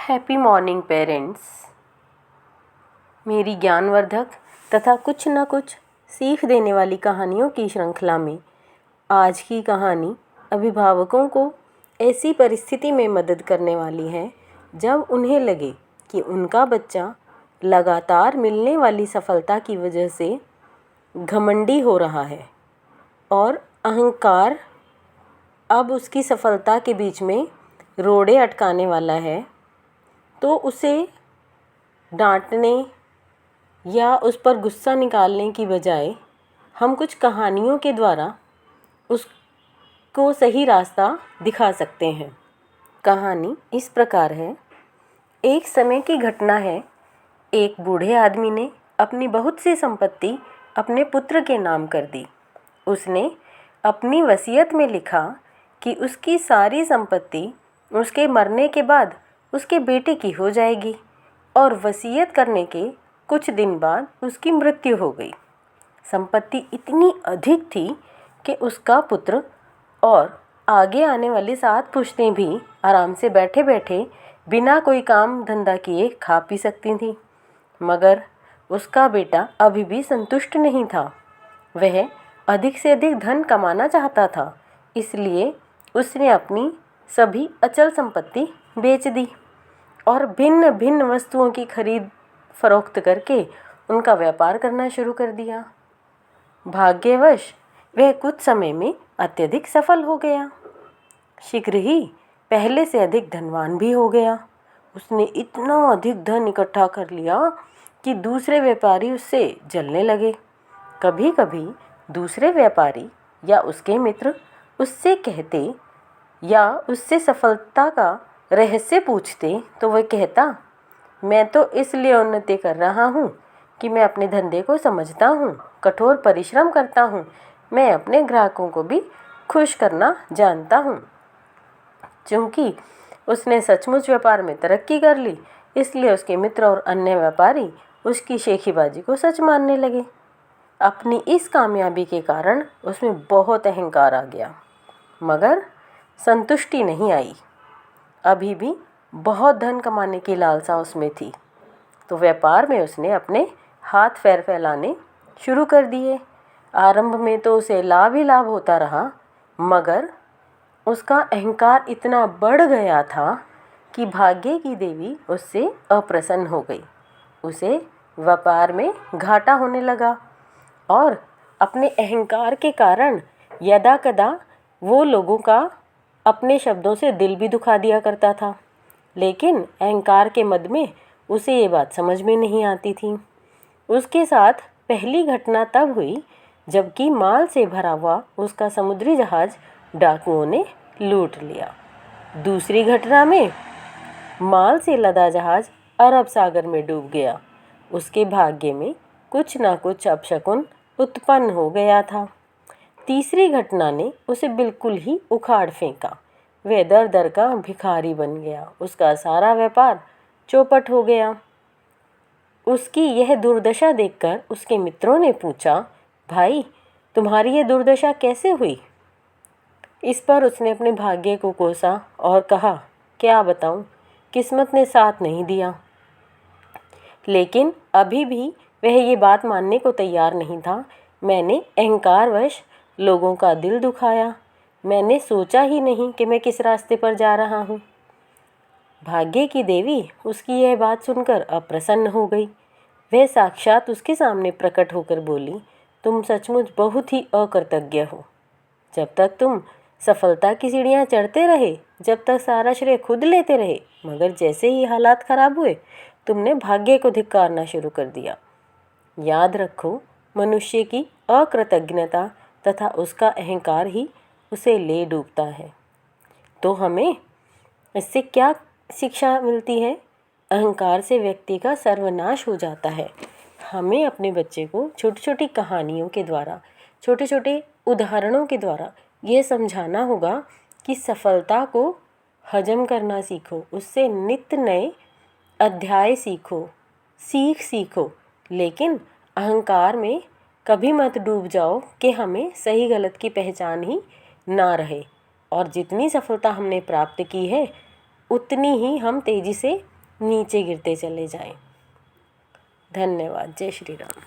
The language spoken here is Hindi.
Happy morning parents. मेरी ज्ञानवर्धक तथा कुछ न कुछ सीख देने वाली कहानियों की श्रृंखला में आज की कहानी अभिभावकों को ऐसी परिस्थिति में मदद करने वाली है जब उन्हें लगे कि उनका बच्चा लगातार मिलने वाली सफलता की वजह से घमंडी हो रहा है और अहंकार अब उसकी सफलता के बीच में रोड़े अटकाने वाला है। तो उसे डांटने या उस पर गुस्सा निकालने की बजाय हम कुछ कहानियों के द्वारा उसको सही रास्ता दिखा सकते हैं। कहानी इस प्रकार है। एक समय की घटना है। एक बूढ़े आदमी ने अपनी बहुत सी संपत्ति अपने पुत्र के नाम कर दी। उसने अपनी वसीयत में लिखा कि उसकी सारी संपत्ति उसके मरने के बाद उसके बेटे की हो जाएगी और वसीयत करने के कुछ दिन बाद उसकी मृत्यु हो गई। संपत्ति इतनी अधिक थी कि उसका पुत्र और आगे आने वाली 7 पुश्तें भी आराम से बैठे बैठे बिना कोई काम धंधा किए खा पी सकती थीं। मगर उसका बेटा अभी भी संतुष्ट नहीं था। वह अधिक से अधिक धन कमाना चाहता था, इसलिए उसने अपनी सभी अचल संपत्ति बेच दी और भिन्न भिन्न वस्तुओं की खरीद फरोख्त करके उनका व्यापार करना शुरू कर दिया। भाग्यवश वह कुछ समय में अत्यधिक सफल हो गया। शीघ्र ही पहले से अधिक धनवान भी हो गया। उसने इतना अधिक धन इकट्ठा कर लिया कि दूसरे व्यापारी उससे जलने लगे। कभी कभी दूसरे व्यापारी या उसके मित्र उससे कहते या उससे सफलता का रहस्य पूछते तो वह कहता, मैं तो इसलिए उन्नति कर रहा हूँ कि मैं अपने धंधे को समझता हूँ, कठोर परिश्रम करता हूँ, मैं अपने ग्राहकों को भी खुश करना जानता हूँ। चूँकि उसने सचमुच व्यापार में तरक्की कर ली, इसलिए उसके मित्र और अन्य व्यापारी उसकी शेखीबाजी को सच मानने लगे। अपनी इस कामयाबी के कारण उसमें बहुत अहंकार आ गया, मगर संतुष्टि नहीं आई। अभी भी बहुत धन कमाने की लालसा उसमें थी। तो व्यापार में उसने अपने हाथ पैर फैलाने शुरू कर दिए। आरंभ में तो उसे लाभ ही लाभ होता रहा, मगर उसका अहंकार इतना बढ़ गया था कि भाग्य की देवी उससे अप्रसन्न हो गई। उसे व्यापार में घाटा होने लगा और अपने अहंकार के कारण यदा कदा वो लोगों का अपने शब्दों से दिल भी दुखा दिया करता था। लेकिन अहंकार के मद में उसे ये बात समझ में नहीं आती थी। उसके साथ पहली घटना तब हुई जबकि माल से भरा हुआ उसका समुद्री जहाज डाकुओं ने लूट लिया। दूसरी घटना में माल से लदा जहाज अरब सागर में डूब गया। उसके भाग्य में कुछ ना कुछ अपशकुन उत्पन्न हो गया था। तीसरी घटना ने उसे बिल्कुल ही उखाड़ फेंका। वह दर दर का भिखारी बन गया। उसका सारा व्यापार चौपट हो गया। उसकी यह दुर्दशा देखकर उसके मित्रों ने पूछा, भाई तुम्हारी यह दुर्दशा कैसे हुई? इस पर उसने अपने भाग्य को कोसा और कहा, क्या बताऊं, किस्मत ने साथ नहीं दिया। लेकिन अभी भी वह ये बात मानने को तैयार नहीं था। मैंने अहंकारवश लोगों का दिल दुखाया। मैंने सोचा ही नहीं कि मैं किस रास्ते पर जा रहा हूँ। भाग्य की देवी उसकी यह बात सुनकर अप्रसन्न हो गई। वह साक्षात उसके सामने प्रकट होकर बोली, तुम सचमुच बहुत ही अकृतज्ञ हो। जब तक तुम सफलता की सीढ़ियाँ चढ़ते रहे, जब तक सारा श्रेय खुद लेते रहे, मगर जैसे ही हालात खराब हुए तुमने भाग्य को धिक्कारना शुरू कर दिया। याद रखो, मनुष्य की अकृतज्ञता तथा उसका अहंकार ही उसे ले डूबता है। तो हमें इससे क्या शिक्षा मिलती है? अहंकार से व्यक्ति का सर्वनाश हो जाता है। हमें अपने बच्चे को छोटी छोटी कहानियों के द्वारा, छोटे छोटे उदाहरणों के द्वारा ये समझाना होगा कि सफलता को हजम करना सीखो, उससे नित्य नए अध्याय सीखो, सीखो, लेकिन अहंकार में कभी मत डूब जाओ कि हमें सही गलत की पहचान ही ना रहे और जितनी सफलता हमने प्राप्त की है उतनी ही हम तेज़ी से नीचे गिरते चले जाएं। धन्यवाद। जय श्री राम।